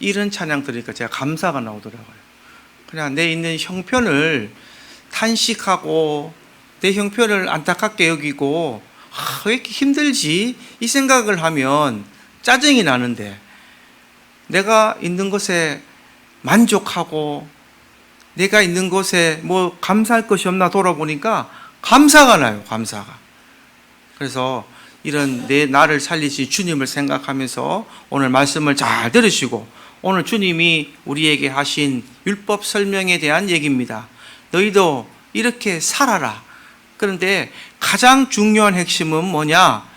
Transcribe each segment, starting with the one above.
이런 찬양 들으니까 제가 감사가 나오더라고요. 그냥 내 있는 형편을 탄식하고 내 형편을 안타깝게 여기고 왜 이렇게 힘들지? 이 생각을 하면 짜증이 나는데 내가 있는 곳에 만족하고 내가 있는 곳에 뭐 감사할 것이 없나 돌아보니까 감사가 나요. 감사가. 그래서 이런 나를 살리신 주님을 생각하면서 오늘 말씀을 잘 들으시고 오늘 주님이 우리에게 하신 율법 설명에 대한 얘기입니다. 너희도 이렇게 살아라. 그런데 가장 중요한 핵심은 뭐냐?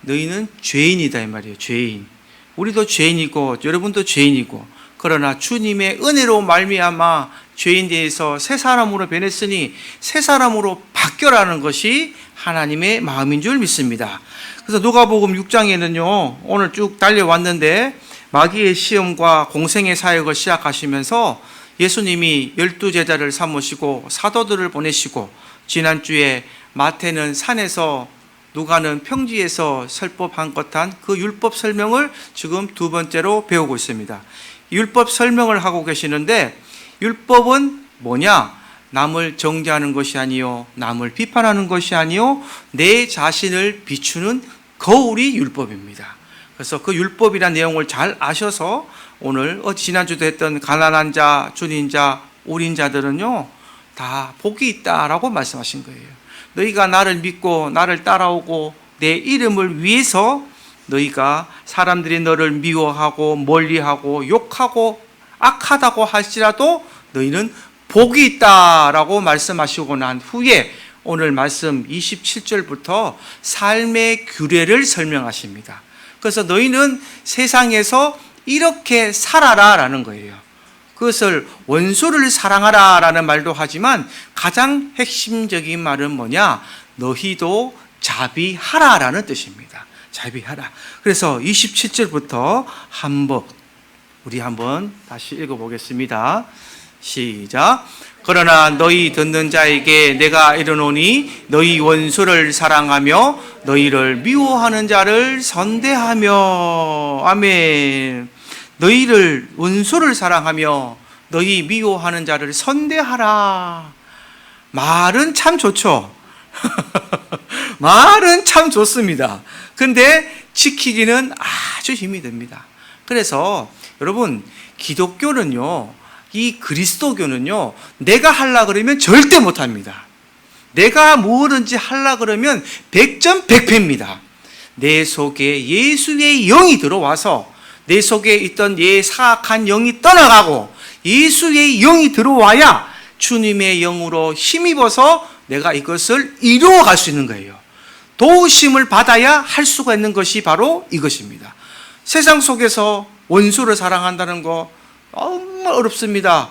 너희는 죄인이다 이 말이에요. 죄인. 우리도 죄인이고 여러분도 죄인이고 그러나 주님의 은혜로 말미암아 죄인 대해서 새 사람으로 변했으니 새 사람으로 바뀌어라는 것이 하나님의 마음인 줄 믿습니다. 그래서 누가복음 6장에는요 오늘 쭉 달려왔는데 마귀의 시험과 공생의 사역을 시작하시면서 예수님이 12제자를 삼으시고 사도들을 보내시고 지난주에 마태는 산에서 누가는 평지에서 설법한 것한 그 율법 설명을 지금 두 번째로 배우고 있습니다. 율법 설명을 하고 계시는데 율법은 뭐냐? 남을 정죄하는 것이 아니요 남을 비판하는 것이 아니요 내 자신을 비추는 거울이 율법입니다. 그래서 그 율법이라는 내용을 잘 아셔서 오늘 지난주도 했던 가난한 자, 줄인 자, 우린 자들은요 다 복이 있다라고 말씀하신 거예요. 너희가 나를 믿고 나를 따라오고 내 이름을 위해서 너희가 사람들이 너를 미워하고 멀리하고 욕하고 악하다고 할지라도 너희는 복이 있다라고 말씀하시고 난 후에 오늘 말씀 27절부터 삶의 규례를 설명하십니다. 그래서 너희는 세상에서 이렇게 살아라 라는 거예요. 그것을 원수를 사랑하라 라는 말도 하지만 가장 핵심적인 말은 뭐냐? 너희도 자비하라 라는 뜻입니다. 자비하라. 그래서 27절부터 우리 한번 다시 읽어보겠습니다. 시작. 그러나 너희 듣는 자에게 내가 이르노니 너희 원수를 사랑하며 너희를 미워하는 자를 선대하며. 아멘. 너희를 원수를 사랑하며 너희 미워하는 자를 선대하라. 말은 참 좋죠. 말은 참 좋습니다. 근데 지키기는 아주 힘이 듭니다. 그래서 여러분 기독교는요 이 그리스도교는요 내가 하려 그러면 절대 못합니다. 내가 뭐든지 하려 그러면 100점 100패입니다. 내 속에 예수의 영이 들어와서 내 속에 있던 사악한 영이 떠나가고 예수의 영이 들어와야 주님의 영으로 힘입어서 내가 이것을 이루어갈 수 있는 거예요. 도우심을 받아야 할 수가 있는 것이 바로 이것입니다. 세상 속에서 원수를 사랑한다는 거 정말 어렵습니다.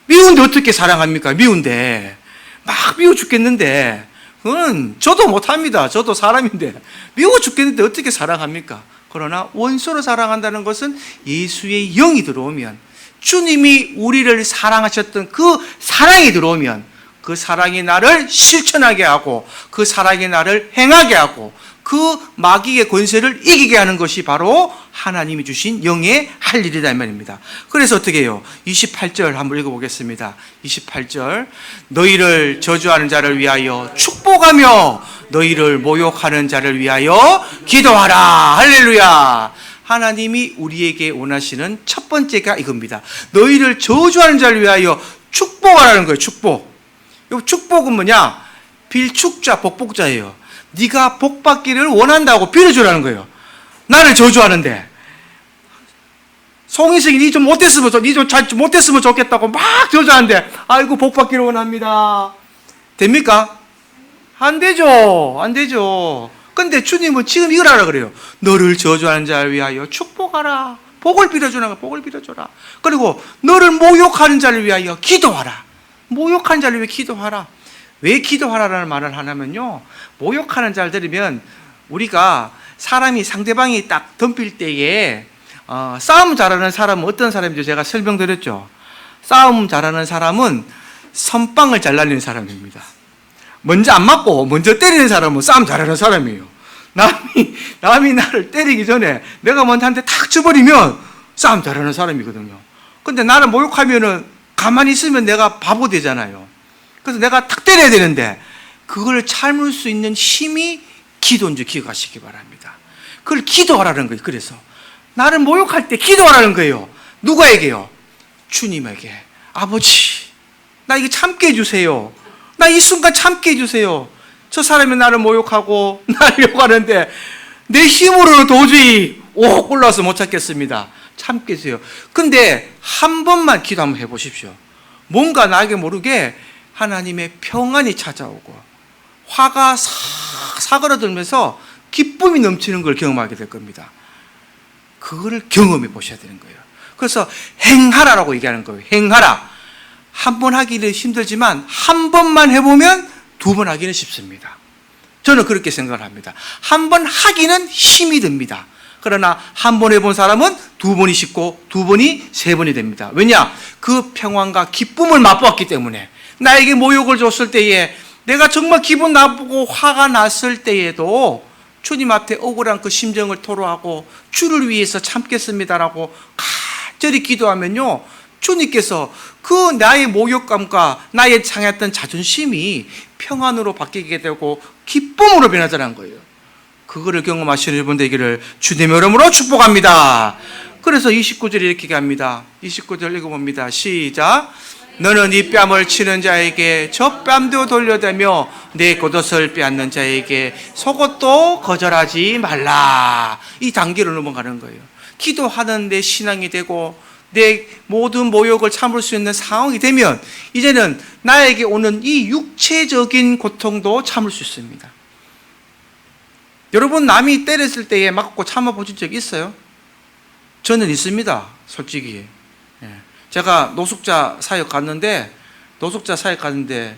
미운데 어떻게 사랑합니까? 미운데 막 미워 죽겠는데 그건 저도 못합니다. 저도 사람인데 미워 죽겠는데 어떻게 사랑합니까? 그러나 원수를 사랑한다는 것은 예수의 영이 들어오면 주님이 우리를 사랑하셨던 그 사랑이 들어오면 그 사랑이 나를 실천하게 하고 그 사랑이 나를 행하게 하고 그 마귀의 권세를 이기게 하는 것이 바로 하나님이 주신 영의 할 일이다 이 말입니다. 그래서 어떻게 해요? 28절 한번 읽어보겠습니다. 28절 너희를 저주하는 자를 위하여 축복하며 너희를 모욕하는 자를 위하여 기도하라. 할렐루야. 하나님이 우리에게 원하시는 첫 번째가 이겁니다. 너희를 저주하는 자를 위하여 축복하라는 거예요. 축복. 이 축복은 뭐냐? 빌축자, 복복자예요. 네가 복받기를 원한다고 빌어주라는 거예요. 나를 저주하는데 송희석이 니 좀 못됐으면 좋겠다고 막 저주하는데 아이고 복받기를 원합니다. 됩니까? 안 되죠. 안 되죠. 근데 주님은 지금 이걸 하라 그래요. 너를 저주하는 자를 위하여 축복하라. 복을 빌어주라. 복을 빌어줘라. 그리고 너를 모욕하는 자를 위하여 기도하라. 모욕하는 자를 위해 기도하라. 왜 기도하라라는 말을 하냐면요, 모욕하는 자를 들으면 우리가 사람이 상대방이 딱 덤빌 때에 싸움 잘하는 사람은 어떤 사람인지 제가 설명드렸죠. 싸움 잘하는 사람은 선빵을 잘 날리는 사람입니다. 먼저 안 맞고 먼저 때리는 사람은 싸움 잘하는 사람이에요. 남이 나를 때리기 전에 내가 먼저 한 대 탁 쳐버리면 싸움 잘하는 사람이거든요. 근데 나를 모욕하면은 가만히 있으면 내가 바보 되잖아요. 그래서 내가 탁 때려야 되는데 그걸 참을 수 있는 힘이 기도인 줄 기억하시기 바랍니다. 그걸 기도하라는 거예요. 그래서 나를 모욕할 때 기도하라는 거예요. 누구에게요? 주님에게. 아버지, 나 이거 참게 해주세요. 나 이 순간 참게 해주세요. 저 사람이 나를 모욕하고 나를 욕하는데 내 힘으로는 도저히 꼴라서 못 참겠습니다. 참게 해주세요. 근데 한 번만 기도 한번 해보십시오. 뭔가 나에게 모르게 하나님의 평안이 찾아오고 화가 싹 사그러들면서 기쁨이 넘치는 걸 경험하게 될 겁니다. 그거를 경험해 보셔야 되는 거예요. 그래서 행하라라고 얘기하는 거예요. 행하라. 한 번 하기는 힘들지만 한 번만 해보면 두 번 하기는 쉽습니다. 저는 그렇게 생각을 합니다. 한 번 하기는 힘이 듭니다. 그러나 한 번 해본 사람은 두 번이 쉽고 두 번이 세 번이 됩니다. 왜냐? 그 평안과 기쁨을 맛보았기 때문에. 나에게 모욕을 줬을 때에 내가 정말 기분 나쁘고 화가 났을 때에도 주님 앞에 억울한 그 심정을 토로하고 주를 위해서 참겠습니다라고 간절히 기도하면요, 주님께서 그 나의 모욕감과 나의 상했던 자존심이 평안으로 바뀌게 되고 기쁨으로 변하자는 거예요. 그거를 경험하시는 여러분 되기를 주님의 이름으로 축복합니다. 그래서 29절에 이렇게 얘기합니다. 29절 읽어봅니다. 시작. 너는 이 뺨을 치는 자에게 저 뺨도 돌려대며 내 겉옷을 빼앗는 자에게 속옷도 거절하지 말라. 이 단계로 넘어가는 거예요. 기도하는 내 신앙이 되고 내 모든 모욕을 참을 수 있는 상황이 되면 이제는 나에게 오는 이 육체적인 고통도 참을 수 있습니다. 여러분, 남이 때렸을 때에 맞고 참아보신 적 있어요? 저는 있습니다. 솔직히. 제가 노숙자 사역 갔는데 노숙자 사역들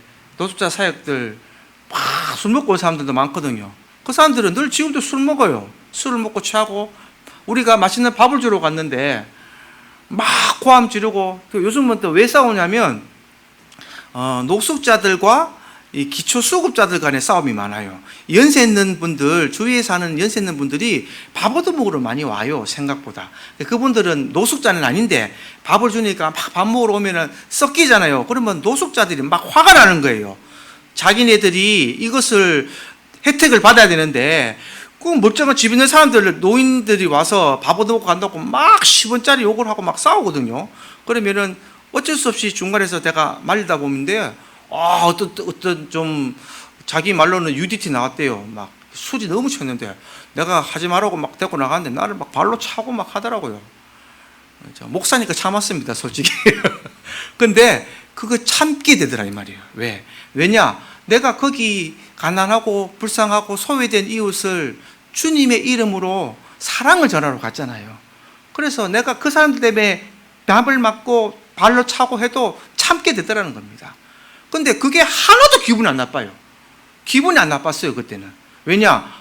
막 술 먹고 온 사람들도 많거든요. 그 사람들은 늘 지금도 술 먹어요. 술을 먹고 취하고, 우리가 맛있는 밥을 주러 갔는데 막 고함 지르고, 요즘은 또 왜 싸우냐면 노숙자들과 이 기초수급자들 간의 싸움이 많아요. 연세 있는 분들, 주위에 사는 연세 있는 분들이 밥 얻어먹으러 많이 와요, 생각보다. 그분들은 노숙자는 아닌데 밥을 주니까 막 밥 먹으러 오면은 썩기잖아요. 그러면 노숙자들이 막 화가 나는 거예요. 자기네들이 이것을 혜택을 받아야 되는데 그 멀쩡한 집 있는 사람들, 노인들이 와서 밥 얻어먹고 간다고 막 10원짜리 욕을 하고 막 싸우거든요. 그러면은 어쩔 수 없이 중간에서 내가 말리다 보는데 어떤 좀 자기 말로는 UDT 나왔대요. 막 술이 너무 취했는데 내가 하지 말라고 막 데리고 나갔는데 나를 막 발로 차고 막 하더라고요. 목사니까 참았습니다, 솔직히. 근데 그거 참게 되더라 이 말이에요. 왜냐? 내가 거기 가난하고 불쌍하고 소외된 이웃을 주님의 이름으로 사랑을 전하러 갔잖아요. 그래서 내가 그 사람들 때문에 뺨을 맞고 발로 차고 해도 참게 되더라는 겁니다. 근데 그게 하나도 기분이 안 나빠요. 기분이 안 나빴어요, 그때는. 왜냐?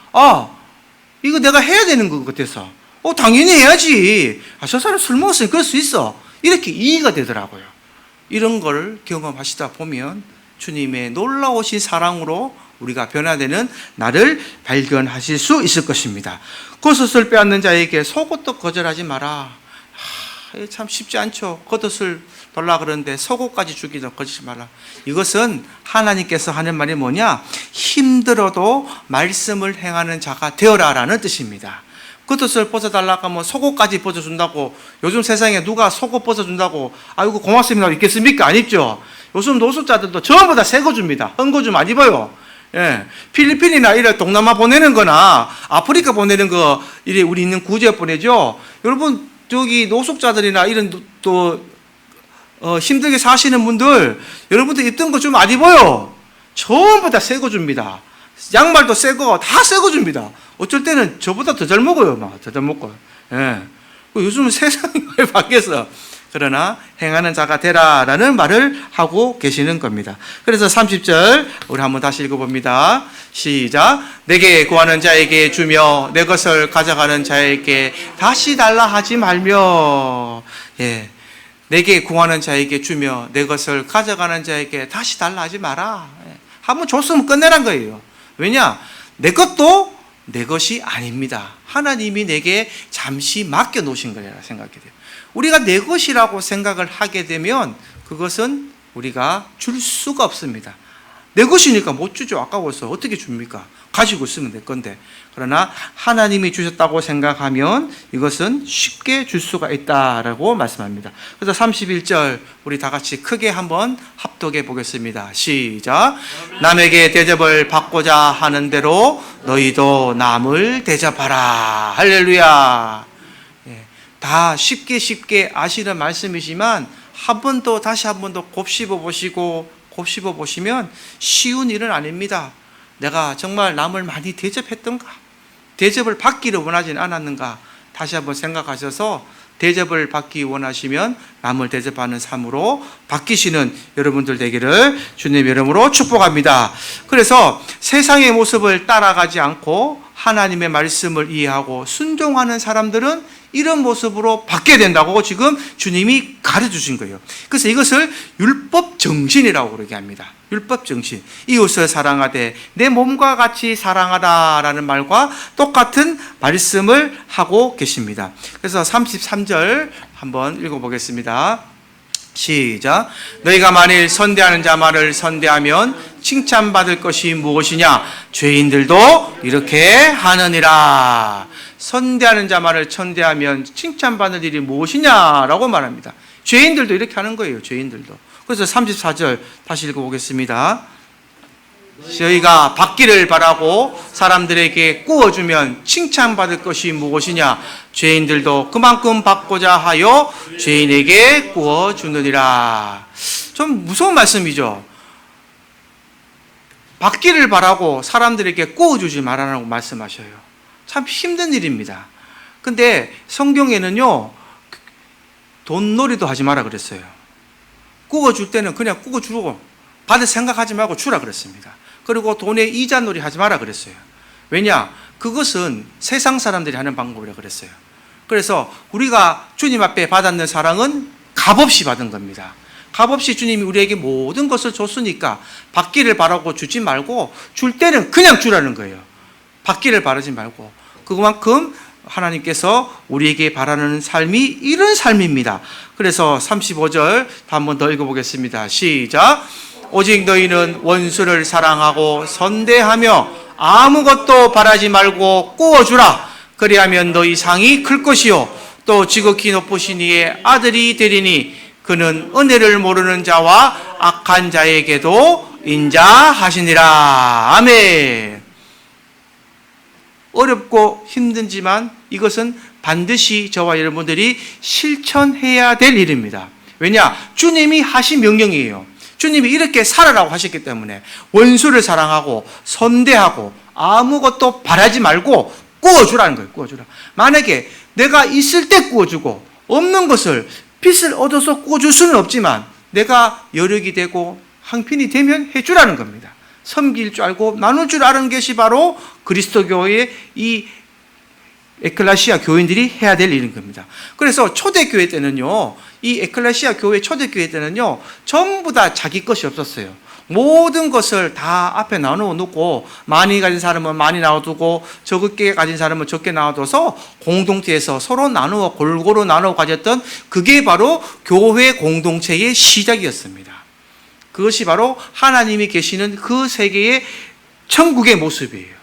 이거 내가 해야 되는 것 같아서. 당연히 해야지. 저 사람 술 먹었으니 그럴 수 있어. 이렇게 이해가 되더라고요. 이런 걸 경험하시다 보면 주님의 놀라우신 사랑으로 우리가 변화되는 나를 발견하실 수 있을 것입니다. 겉옷을 빼앗는 자에게 속옷도 거절하지 마라. 참 쉽지 않죠. 겉옷을 달라 그러는데 속옷까지 주기도 거절하지 마라. 이것은 하나님께서 하는 말이 뭐냐? 힘들어도 말씀을 행하는 자가 되어라라는 뜻입니다. 겉옷을 벗어달라고 하면 속옷까지 벗어준다고, 요즘 세상에 누가 속옷 벗어준다고 아이고 고맙습니다 있겠습니까? 안 입죠. 요즘 노숙자들도 전부 다 새 거 줍니다. 헌거 좀 안 입어요. 필리핀이나 이런 동남아 보내는 거나 아프리카 보내는 거, 이래 우리 있는 구제 보내죠. 여러분, 저기 노숙자들이나 이런 또 힘들게 사시는 분들, 여러분들 입던 거 좀 안 입어요. 전부 다 새 거 줍니다. 양말도 새 거, 다 새 거 줍니다. 어쩔 때는 저보다 더 잘 먹어요. 더 잘 먹고. 요즘은 세상이 많이 바뀌어서. 그러나 행하는 자가 되라라는 말을 하고 계시는 겁니다. 그래서 30절 우리 한번 다시 읽어봅니다. 시작. 내게 구하는 자에게 주며 내 것을 가져가는 자에게 다시 달라 하지 말며. 내게 구하는 자에게 주며 내 것을 가져가는 자에게 다시 달라 하지 마라. 한번 줬으면 끝내란 거예요. 왜냐? 내 것도 내 것이 아닙니다. 하나님이 내게 잠시 맡겨 놓으신 거라 생각이 돼요. 우리가 내 것이라고 생각을 하게 되면 그것은 우리가 줄 수가 없습니다. 내 것이니까 못 주죠. 아까워서 어떻게 줍니까? 가지고 있으면 내 건데. 그러나 하나님이 주셨다고 생각하면 이것은 쉽게 줄 수가 있다라고 말씀합니다. 그래서 31절 우리 다 같이 크게 한번 합독해 보겠습니다. 시작. 남에게 대접을 받고자 하는 대로 너희도 남을 대접하라. 할렐루야. 다 쉽게 아시는 말씀이지만 한 번 더 다시 한 번 더 곱씹어 보시면 쉬운 일은 아닙니다. 내가 정말 남을 많이 대접했던가? 대접을 받기를 원하지는 않았는가? 다시 한번 생각하셔서 대접을 받기 원하시면 남을 대접하는 삶으로 바뀌시는 여러분들 되기를 주님 이름으로 축복합니다. 그래서 세상의 모습을 따라가지 않고 하나님의 말씀을 이해하고 순종하는 사람들은 이런 모습으로 바뀌어야 된다고 지금 주님이 가르쳐 주신 거예요. 그래서 이것을 율법 정신이라고 그러게 합니다. 율법 정신. 이웃을 사랑하되 내 몸과 같이 사랑하라라는 말과 똑같은 말씀을 하고 계십니다. 그래서 33절 한번 읽어보겠습니다. 시작. 너희가 만일 선대하는 자 말을 선대하면 칭찬받을 것이 무엇이냐? 죄인들도 이렇게 하느니라. 선대하는 자 말을 선대하면 칭찬받을 일이 무엇이냐라고 말합니다. 죄인들도 이렇게 하는 거예요. 죄인들도. 그래서 34절 다시 읽어보겠습니다. 저희가 받기를 바라고 사람들에게 구워주면 칭찬받을 것이 무엇이냐? 죄인들도 그만큼 받고자 하여 죄인에게 구워주느니라. 좀 무서운 말씀이죠. 받기를 바라고 사람들에게 구워주지 말라고 말씀하셔요. 참 힘든 일입니다. 근데 성경에는요, 돈놀이도 하지 마라 그랬어요. 구워줄 때는 그냥 구워주고 받을 생각하지 말고 주라 그랬습니다. 그리고 돈에 이자놀이 하지 마라 그랬어요. 왜냐? 그것은 세상 사람들이 하는 방법이라 그랬어요. 그래서 우리가 주님 앞에 받았는 사랑은 값없이 받은 겁니다. 값없이 주님이 우리에게 모든 것을 줬으니까 받기를 바라고 주지 말고 줄 때는 그냥 주라는 거예요. 받기를 바라지 말고. 그만큼 하나님께서 우리에게 바라는 삶이 이런 삶입니다. 그래서 35절 한 번 더 읽어보겠습니다. 시작. 오직 너희는 원수를 사랑하고 선대하며 아무것도 바라지 말고 구워주라. 그리하면 너희 상이 클 것이요 또 지극히 높으신 이의 아들이 되리니 그는 은혜를 모르는 자와 악한 자에게도 인자하시니라. 아멘. 어렵고 힘들지만 이것은 반드시 저와 여러분들이 실천해야 될 일입니다. 왜냐? 주님이 하신 명령이에요. 주님이 이렇게 살아라고 하셨기 때문에 원수를 사랑하고 선대하고 아무것도 바라지 말고 구워주라는 거예요. 구워주라. 만약에 내가 있을 때 구워주고 없는 것을 빚을 얻어서 구워줄 수는 없지만 내가 여력이 되고 형편이 되면 해주라는 겁니다. 섬길 줄 알고 나눌 줄 아는 것이 바로 그리스도교의 이 에클레시아 교인들이 해야 될 일인 겁니다. 그래서 초대교회 때는요, 이 에클레시아 교회 초대교회 때는요, 전부 다 자기 것이 없었어요. 모든 것을 다 앞에 나누어 놓고 많이 가진 사람은 많이 나눠두고 적게 가진 사람은 적게 나눠둬서 공동체에서 서로 나누어 골고루 나누어 가졌던 그게 바로 교회 공동체의 시작이었습니다. 그것이 바로 하나님이 계시는 그 세계의 천국의 모습이에요.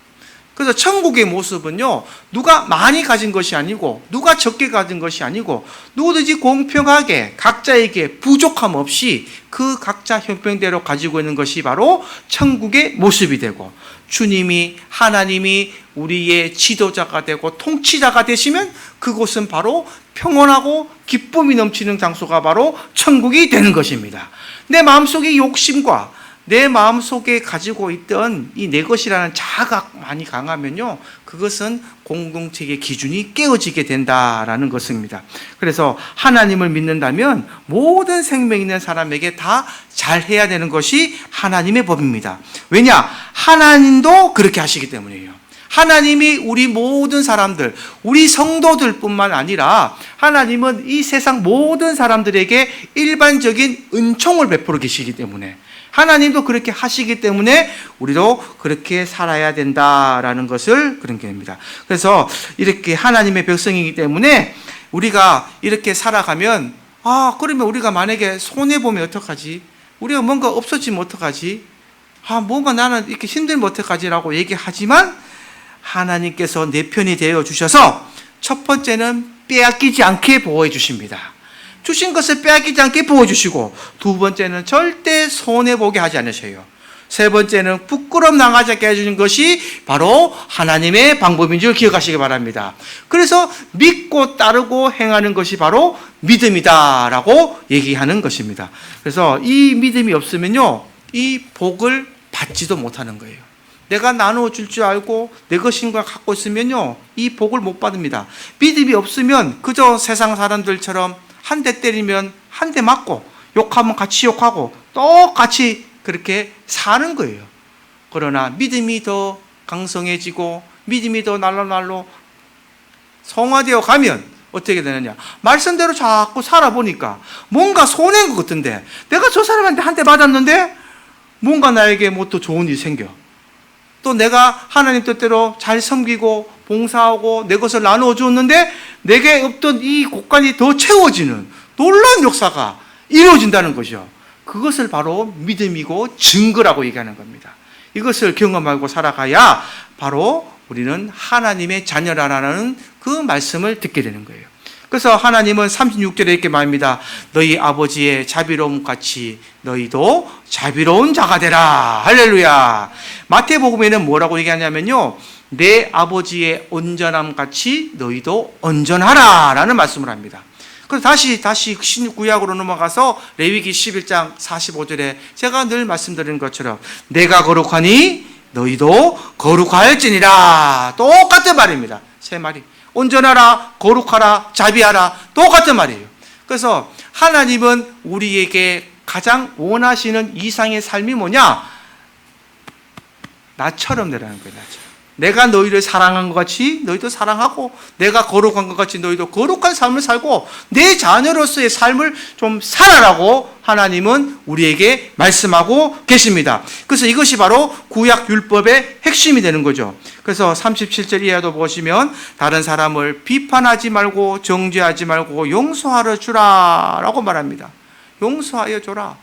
그래서 천국의 모습은요, 누가 많이 가진 것이 아니고 누가 적게 가진 것이 아니고 누구든지 공평하게 각자에게 부족함 없이 그 각자 형편대로 가지고 있는 것이 바로 천국의 모습이 되고, 주님이 하나님이 우리의 지도자가 되고 통치자가 되시면 그곳은 바로 평온하고 기쁨이 넘치는 장소가 바로 천국이 되는 것입니다. 내 마음속의 욕심과 내 마음속에 가지고 있던 이 내 것이라는 자아가 많이 강하면요, 그것은 공동체의 기준이 깨어지게 된다라는 것입니다. 그래서 하나님을 믿는다면 모든 생명 있는 사람에게 다 잘해야 되는 것이 하나님의 법입니다. 왜냐? 하나님도 그렇게 하시기 때문이에요. 하나님이 우리 모든 사람들, 우리 성도들 뿐만 아니라 하나님은 이 세상 모든 사람들에게 일반적인 은총을 베풀어 계시기 때문에, 하나님도 그렇게 하시기 때문에 우리도 그렇게 살아야 된다라는 것을 그런 겁니다. 그래서 이렇게 하나님의 백성이기 때문에 우리가 이렇게 살아가면 그러면 우리가 만약에 손해보면 어떡하지? 우리가 뭔가 없어지면 어떡하지? 뭔가 나는 이렇게 힘들면 어떡하지라고 얘기하지만 하나님께서 내 편이 되어 주셔서 첫 번째는 빼앗기지 않게 보호해 주십니다. 주신 것을 빼앗기지 않게 보호해 주시고, 두 번째는 절대 손해보게 하지 않으셔요. 세 번째는 부끄럼 당하지 않게 해주는 것이 바로 하나님의 방법인 줄 기억하시기 바랍니다. 그래서 믿고 따르고 행하는 것이 바로 믿음이다라고 얘기하는 것입니다. 그래서 이 믿음이 없으면요, 이 복을 받지도 못하는 거예요. 내가 나누어 줄 줄 알고 내 것인 걸 갖고 있으면요, 이 복을 못 받습니다. 믿음이 없으면 그저 세상 사람들처럼 한 대 때리면 한 대 맞고, 욕하면 같이 욕하고 똑같이 그렇게 사는 거예요. 그러나 믿음이 더 강성해지고 믿음이 더 날로 성화되어 가면 어떻게 되느냐, 말씀대로 자꾸 살아보니까 뭔가 손해인 것 같은데, 내가 저 사람한테 한 대 맞았는데 뭔가 나에게 뭐 또 좋은 일이 생겨. 또 내가 하나님 뜻대로 잘 섬기고 봉사하고 내 것을 나누어 주었는데 내게 없던 이 곳간이 더 채워지는 놀라운 역사가 이루어진다는 것이죠. 그것을 바로 믿음이고 증거라고 얘기하는 겁니다. 이것을 경험하고 살아가야 바로 우리는 하나님의 자녀라는 그 말씀을 듣게 되는 거예요. 그래서 하나님은 36절에 이렇게 말합니다. 너희 아버지의 자비로움 같이 너희도 자비로운 자가 되라. 할렐루야. 마태복음에는 뭐라고 얘기하냐면요, 내 아버지의 온전함 같이 너희도 온전하라 라는 말씀을 합니다. 그래서 다시 신구약으로 넘어가서 레위기 11장 45절에 제가 늘 말씀드리는 것처럼 내가 거룩하니 너희도 거룩할지니라. 똑같은 말입니다. 세 말이. 온전하라, 거룩하라, 자비하라, 똑같은 말이에요. 그래서 하나님은 우리에게 가장 원하시는 이상의 삶이 뭐냐? 나처럼 되라는 거예요. 나처럼. 내가 너희를 사랑한 것 같이 너희도 사랑하고, 내가 거룩한 것 같이 너희도 거룩한 삶을 살고, 내 자녀로서의 삶을 좀 살아라고 하나님은 우리에게 말씀하고 계십니다. 그래서 이것이 바로 구약 율법의 핵심이 되는 거죠. 그래서 37절 이하도 보시면 다른 사람을 비판하지 말고 정죄하지 말고 용서하여 주라 라고 말합니다. 용서하여 줘라.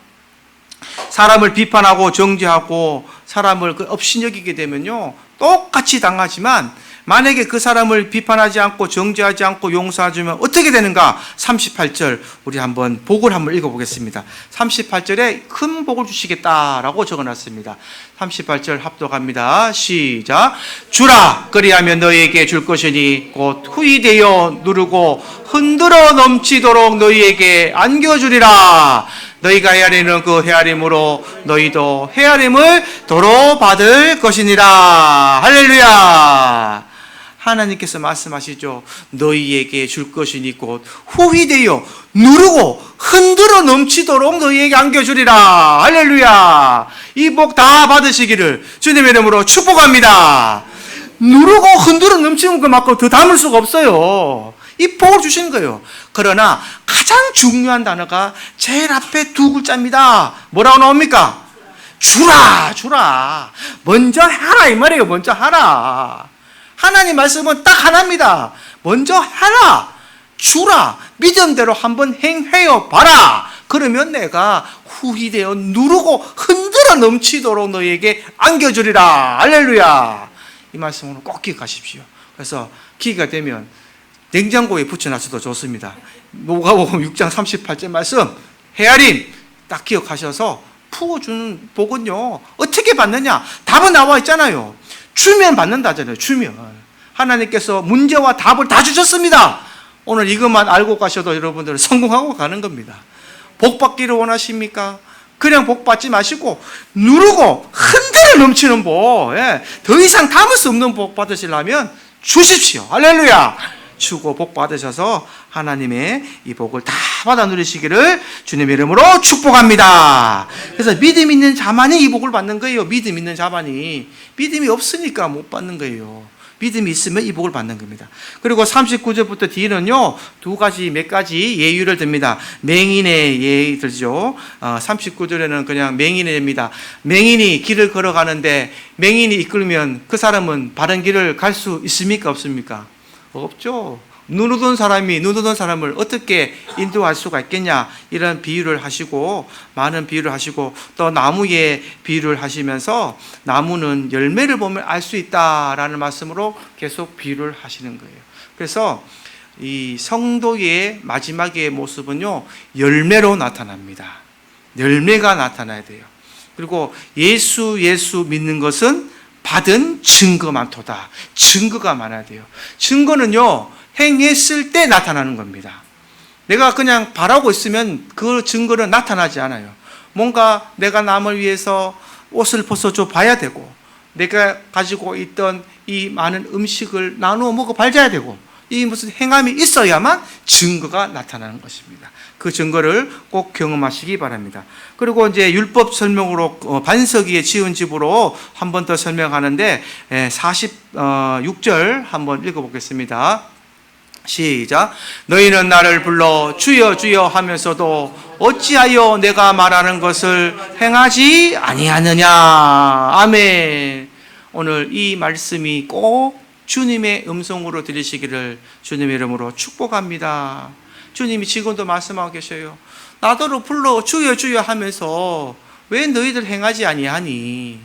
사람을 비판하고 정죄하고 사람을 업신여기게 되면요, 똑같이 당하지만 만약에 그 사람을 비판하지 않고 정죄하지 않고 용서해주면 어떻게 되는가? 38절 우리 한번 복을 한번 읽어보겠습니다. 38절에 큰 복을 주시겠다라고 적어놨습니다. 38절 합독합니다. 시작. 주라 그리하면 너희에게 줄 것이니 곧 후이되어 누르고 흔들어 넘치도록 너희에게 안겨주리라. 너희가 헤아리는 그 헤아림으로 너희도 헤아림을 도로 받을 것이니라. 할렐루야. 하나님께서 말씀하시죠. 너희에게 줄 것이니 곧 후히되어 누르고 흔들어 넘치도록 너희에게 안겨주리라. 할렐루야. 이 복 다 받으시기를 주님의 이름으로 축복합니다. 누르고 흔들어 넘치는 것만큼 더 담을 수가 없어요. 이 복을 주시는 거예요. 그러나 가장 중요한 단어가 제일 앞에 두 글자입니다. 뭐라고 나옵니까? 주라, 주라. 먼저 하라 이 말이에요. 먼저 하라. 하나님 말씀은 딱 하나입니다. 먼저 하라, 주라, 믿음대로 한번 행해요 봐라. 그러면 내가 후히되어 누르고 흔들어 넘치도록 너희에게 안겨주리라. 할렐루야. 이 말씀으로 꼭 기억하십시오. 그래서 기회가 되면 냉장고에 붙여놨어도 좋습니다. 누가복음 6장 38절 말씀, 헤아림 딱 기억하셔서 풀어주는 복은요, 어떻게 받느냐? 답은 나와 있잖아요. 주면 받는다잖아요. 주면. 하나님께서 문제와 답을 다 주셨습니다. 오늘 이것만 알고 가셔도 여러분들은 성공하고 가는 겁니다. 복 받기를 원하십니까? 그냥 복 받지 마시고 누르고 흔들어 넘치는 복, 더 이상 담을 수 없는 복 받으시려면 주십시오. 할렐루야. 주고 복 받으셔서 하나님의 이 복을 다 받아 누리시기를 주님의 이름으로 축복합니다. 그래서 믿음 있는 자만이 이 복을 받는 거예요. 믿음 있는 자만이. 믿음이 없으니까 못 받는 거예요. 믿음이 있으면 이 복을 받는 겁니다. 그리고 39절부터 뒤는요, 몇 가지 예유를 듭니다. 맹인의 예의 들죠. 39절에는 그냥 맹인의 예입니다. 맹인이 길을 걸어가는데 맹인이 이끌면 그 사람은 바른 길을 갈 수 있습니까? 없습니까? 없죠. 눈 오던 사람이 눈 오던 사람을 어떻게 인도할 수가 있겠냐, 이런 비유를 하시고, 많은 비유를 하시고, 또 나무에 비유를 하시면서 나무는 열매를 보면 알 수 있다라는 말씀으로 계속 비유를 하시는 거예요. 그래서 이 성도의 마지막의 모습은요, 열매로 나타납니다. 열매가 나타나야 돼요. 그리고 예수 믿는 것은 받은 증거 많도다. 증거가 많아야 돼요. 증거는요, 행했을 때 나타나는 겁니다. 내가 그냥 바라고 있으면 그 증거는 나타나지 않아요. 뭔가 내가 남을 위해서 옷을 벗어줘 봐야 되고, 내가 가지고 있던 이 많은 음식을 나누어 먹어 봐야 되고, 이 무슨 행함이 있어야만 증거가 나타나는 것입니다. 그 증거를 꼭 경험하시기 바랍니다. 그리고 이제 율법 설명으로 반석 위에 지은 집으로 한 번 더 설명하는데 46절 한번 읽어보겠습니다. 시작. 너희는 나를 불러 주여 주여 하면서도 어찌하여 내가 말하는 것을 행하지 아니하느냐. 아멘. 오늘 이 말씀이 꼭 주님의 음성으로 들리시기를 주님의 이름으로 축복합니다. 주님이 지금도 말씀하고 계셔요. 나더러 불러 주여 주여 하면서 왜 너희들 행하지 아니하니?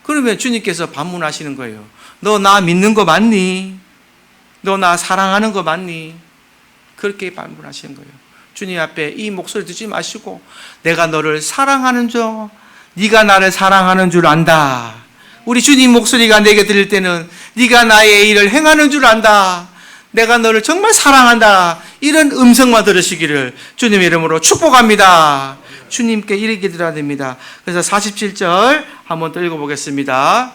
그러면 주님께서 반문하시는 거예요. 너 나 믿는 거 맞니? 너 나 사랑하는 거 맞니? 그렇게 반문하시는 거예요. 주님 앞에 이 목소리 듣지 마시고, 내가 너를 사랑하는 줄, 네가 나를 사랑하는 줄 안다. 우리 주님 목소리가 내게 들릴 때는 네가 나의 일을 행하는 줄 안다. 내가 너를 정말 사랑한다. 이런 음성만 들으시기를 주님의 이름으로 축복합니다. 주님께 이르게 드려야 됩니다. 그래서 47절 한번 더 읽어보겠습니다.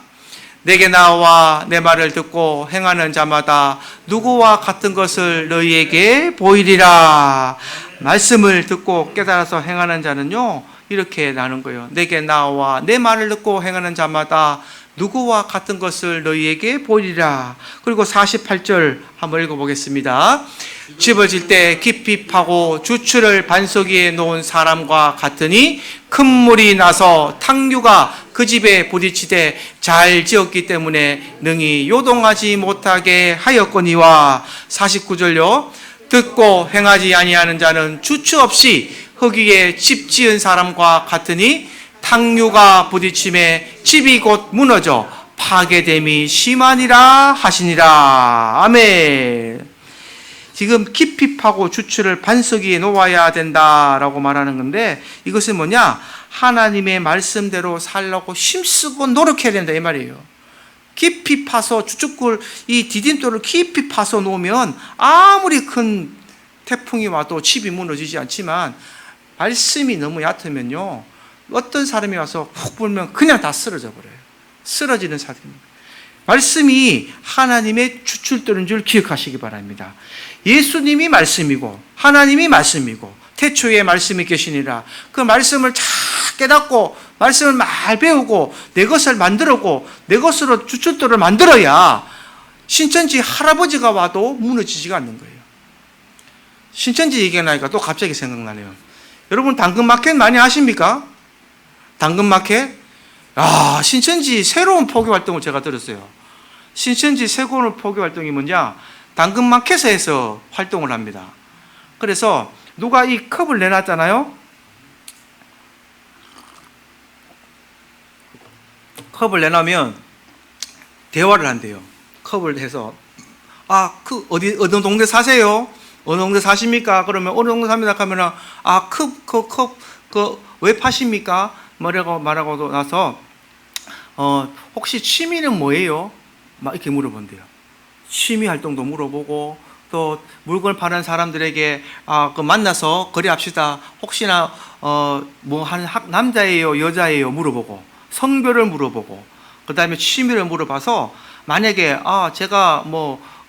내게 나와 내 말을 듣고 행하는 자마다 누구와 같은 것을 너희에게 보이리라. 말씀을 듣고 깨달아서 행하는 자는요, 이렇게 나는 거예요. 내게 나와 내 말을 듣고 행하는 자마다 누구와 같은 것을 너희에게 보이리라. 그리고 48절 한번 읽어보겠습니다. 집을 질 때 깊이 파고 주추를 반석 위에 놓은 사람과 같으니 큰 물이 나서 탕류가 그 집에 부딪히되 잘 지었기 때문에 능히 요동하지 못하게 하였거니와. 49절요. 듣고 행하지 아니하는 자는 주추 없이 흙 위에 집 지은 사람과 같으니 탕류가 부딪힘에 집이 곧 무너져 파괴됨이 심하니라 하시니라. 아멘. 지금 깊이 파고 주추를 반석 위에 놓아야 된다라고 말하는 건데, 이것은 뭐냐? 하나님의 말씀대로 살려고 힘쓰고 노력해야 된다 이 말이에요. 깊이 파서 주축굴 이 디딤돌을 깊이 파서 놓으면 아무리 큰 태풍이 와도 집이 무너지지 않지만, 말씀이 너무 얕으면요, 어떤 사람이 와서 훅 불면 그냥 다 쓰러져 버려요. 쓰러지는 사람입니다. 말씀이 하나님의 주출돌인 줄 기억하시기 바랍니다. 예수님이 말씀이고 하나님이 말씀이고 태초에 말씀이 계시니라. 그 말씀을 잘 깨닫고 말씀을 말 배우고 내 것을 만들고 내 것으로 주출돌을 만들어야 신천지 할아버지가 와도 무너지지가 않는 거예요. 신천지 얘기하니까 또 갑자기 생각나네요. 여러분 당근마켓 많이 아십니까? 당근마켓? 신천지 새로운 포교 활동을 제가 들었어요. 신천지 새로운 포교 활동이 뭐냐? 당근마켓에서 활동을 합니다. 그래서 누가 이 컵을 내놨잖아요. 컵을 내놓으면 대화를 한대요. 컵을 해서 어느 동네 사세요? 어느 동네 사십니까? 그러면 어느 동네 삽니다 하면은 컵 왜 파십니까? 말하고 나서 혹시 취미는 뭐예요? 막 이렇게 물어본대요. 취미 활동도 물어보고 또 물건 파는 사람들에게 만나서 거래합시다. 혹시나 남자예요, 여자예요 물어보고 성별을 물어보고 그다음에 취미를 물어봐서 만약에 제가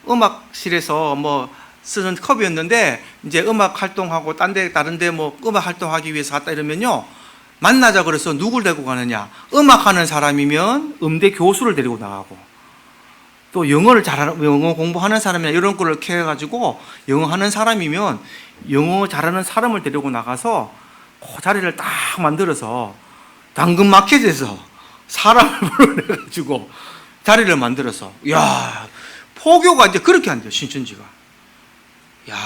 음악실에서 쓰는 컵이었는데 이제 음악 활동하고 다른데 음악 활동하기 위해서 갔다 이러면요. 만나자 그래서 누굴 데리고 가느냐? 음악하는 사람이면 음대 교수를 데리고 나가고 또 영어 공부하는 사람이나 이런 거를 캐가지고 영어 하는 사람이면 영어 잘하는 사람을 데리고 나가서 그 자리를 딱 만들어서 당근마켓에서 사람을 불러내가지고 자리를 만들어서 포교가 이제 그렇게 한대요. 신천지가 야,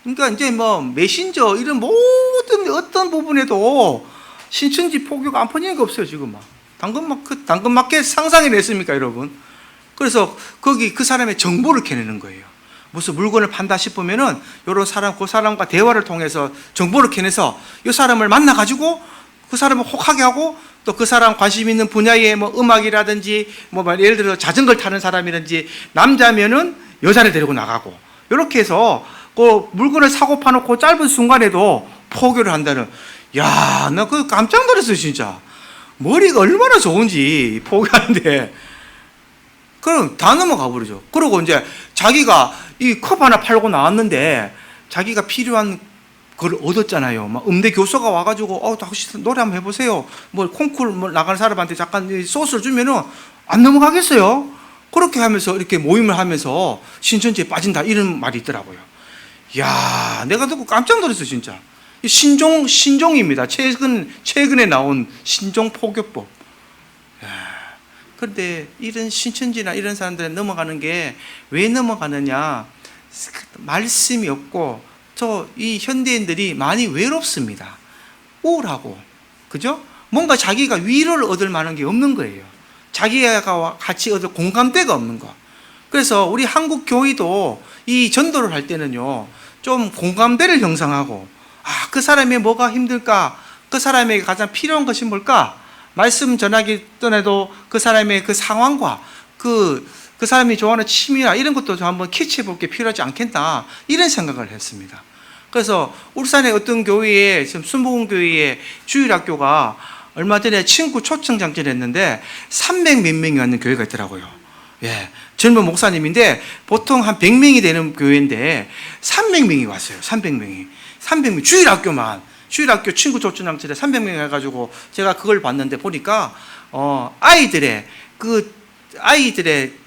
그러니까 이제 뭐 메신저 이런 모든 어떤 부분에도 신천지 포교가 안 퍼지는 게 없어요 지금 막. 당근마켓 상상이 됐습니까 여러분? 그래서 거기 그 사람의 정보를 캐내는 거예요. 무슨 물건을 판다 싶으면은 요런 사람 그 사람과 대화를 통해서 정보를 캐내서 이 사람을 만나 가지고 그 사람을 혹하게 하고 또 그 사람 관심 있는 분야의 뭐 음악이라든지 뭐 예를 들어 자전거를 타는 사람이든지 남자면은 여자를 데리고 나가고 이렇게 해서 그 물건을 사고 파놓고 짧은 순간에도 포교를 한다는. 야, 나 그거 깜짝 놀랐어요 진짜. 머리가 얼마나 좋은지 포교하는데 그럼 다 넘어가 버리죠. 그리고 이제 자기가 이 컵 하나 팔고 나왔는데 자기가 필요한 그걸 얻었잖아요. 막 음대 교수가 와가지고 혹시 노래 한번 해보세요. 뭐 콩쿠르 뭐 나가는 사람한테 잠깐 소스를 주면은 안 넘어가겠어요. 그렇게 하면서 이렇게 모임을 하면서 신천지에 빠진다 이런 말이 있더라고요. 야, 내가 듣고 깜짝 놀랐어 진짜. 신종입니다. 최근에 나온 신종 포교법. 그런데 이런 신천지나 이런 사람들은 넘어가는 게 왜 넘어가느냐? 말씀이 없고 이 현대인들이 많이 외롭습니다. 우울하고, 그죠? 뭔가 자기가 위로를 얻을 만한 게 없는 거예요. 자기가 같이 얻을 공감대가 없는 거. 그래서 우리 한국 교회도 이 전도를 할 때는요, 좀 공감대를 형성하고, 그 사람이 뭐가 힘들까? 그 사람에게 가장 필요한 것이 뭘까? 말씀 전하기 전에도 그 사람의 그 상황과 그 사람이 좋아하는 취미나 이런 것도 좀 한번 캐치해 볼 게 필요하지 않겠나 이런 생각을 했습니다. 그래서 울산의 어떤 교회에 지금 순복음교회의 주일학교가 얼마 전에 친구 초청 장치를 했는데 300몇 명이 왔는 교회가 있더라고요. 예, 젊은 목사님인데 보통 한 100명이 되는 교회인데 300명이 왔어요. 300명 주일학교 친구 초청 장치를 300명이 해가지고 제가 그걸 봤는데 보니까 아이들의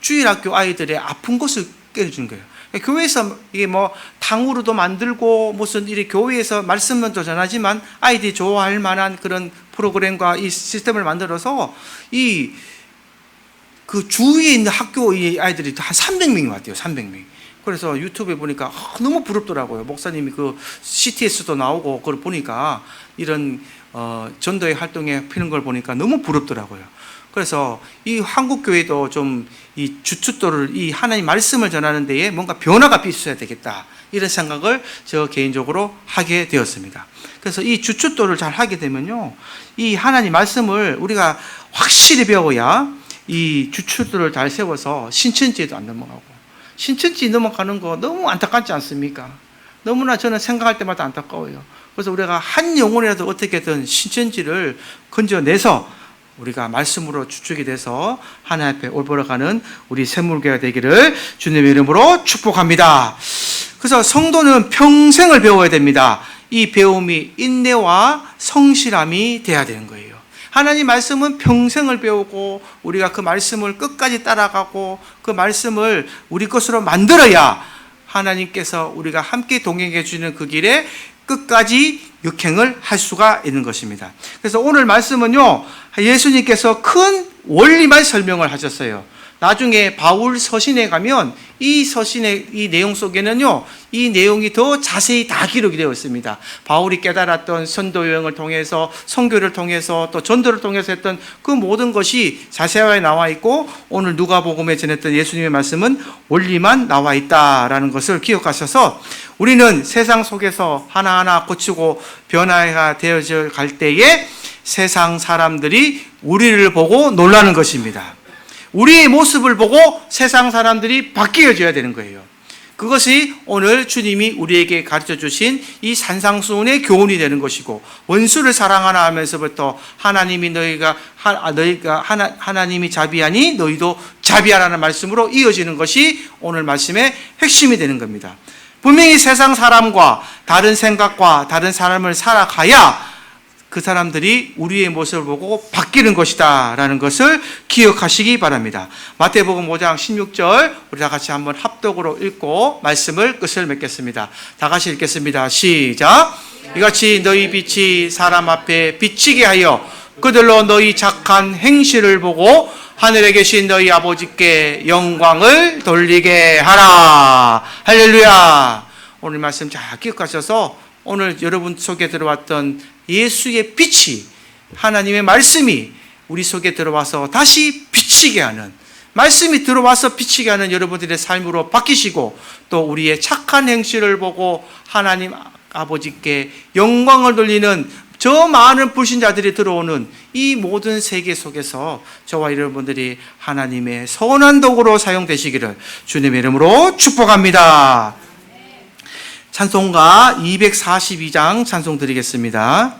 주일학교 아이들의 아픈 것을 깨주는 거예요. 교회에서 이게 뭐 탕후루도 만들고 무슨 이렇게 교회에서 말씀은 또 전하지만 아이들이 좋아할 만한 그런 프로그램과 이 시스템을 만들어서 그 주위에 있는 학교의 아이들이 한 300명이 왔대요. 300명이. 그래서 유튜브에 보니까 너무 부럽더라고요. 목사님이 그 CTS도 나오고 그걸 보니까 이런 전도의 활동에 피는 걸 보니까 너무 부럽더라고요. 그래서 이 한국 교회도 좀 이 주춧돌을 이 하나님 말씀을 전하는 데에 뭔가 변화가 있어야 되겠다 이런 생각을 저 개인적으로 하게 되었습니다. 그래서 이 주춧돌을 잘 하게 되면요, 이 하나님 말씀을 우리가 확실히 배워야 이 주춧돌을 잘 세워서 신천지에도 안 넘어가고. 신천지 넘어가는 거 너무 안타깝지 않습니까? 너무나 저는 생각할 때마다 안타까워요. 그래서 우리가 한 영혼이라도 어떻게든 신천지를 건져내서 우리가 말씀으로 주축이 돼서 하나님 앞에 올바라가는 우리 샘물교회가 되기를 주님의 이름으로 축복합니다. 그래서 성도는 평생을 배워야 됩니다. 이 배움이 인내와 성실함이 돼야 되는 거예요. 하나님 말씀은 평생을 배우고 우리가 그 말씀을 끝까지 따라가고 그 말씀을 우리 것으로 만들어야 하나님께서 우리가 함께 동행해 주는 그 길에 끝까지 역행을 할 수가 있는 것입니다. 그래서 오늘 말씀은요, 예수님께서 큰 원리만 설명을 하셨어요. 나중에 바울 서신에 가면 이 서신의 이 내용 속에는요, 이 내용이 더 자세히 다 기록이 되어 있습니다. 바울이 깨달았던 선도 여행을 통해서, 선교를 통해서, 또 전도를 통해서 했던 그 모든 것이 자세하게 나와 있고, 오늘 누가복음에 전했던 예수님의 말씀은 원리만 나와 있다라는 것을 기억하셔서 우리는 세상 속에서 하나하나 고치고 변화가 되어져 갈 때에 세상 사람들이 우리를 보고 놀라는 것입니다. 우리의 모습을 보고 세상 사람들이 바뀌어져야 되는 거예요. 그것이 오늘 주님이 우리에게 가르쳐 주신 이 산상수훈의 교훈이 되는 것이고, 원수를 사랑하라 하면서부터 하나님이 하나님이 자비하니 너희도 자비하라는 말씀으로 이어지는 것이 오늘 말씀의 핵심이 되는 겁니다. 분명히 세상 사람과 다른 생각과 다른 삶을 살아가야 그 사람들이 우리의 모습을 보고 바뀌는 것이다 라는 것을 기억하시기 바랍니다. 마태복음 5장 16절 우리 다 같이 한번 합독으로 읽고 말씀을 끝을 맺겠습니다. 다 같이 읽겠습니다. 시작. 이같이 너희 빛이 사람 앞에 비치게 하여 그들로 너희 착한 행실을 보고 하늘에 계신 너희 아버지께 영광을 돌리게 하라. 할렐루야. 오늘 말씀 잘 기억하셔서 오늘 여러분 속에 들어왔던 예수의 빛이, 하나님의 말씀이 우리 속에 들어와서 다시 비치게 하는, 말씀이 들어와서 비치게 하는 여러분들의 삶으로 바뀌시고, 또 우리의 착한 행실을 보고 하나님 아버지께 영광을 돌리는 저 많은 불신자들이 들어오는 이 모든 세계 속에서 저와 여러분들이 하나님의 선한 도구로 사용되시기를 주님의 이름으로 축복합니다. 찬송가 242장 찬송 드리겠습니다.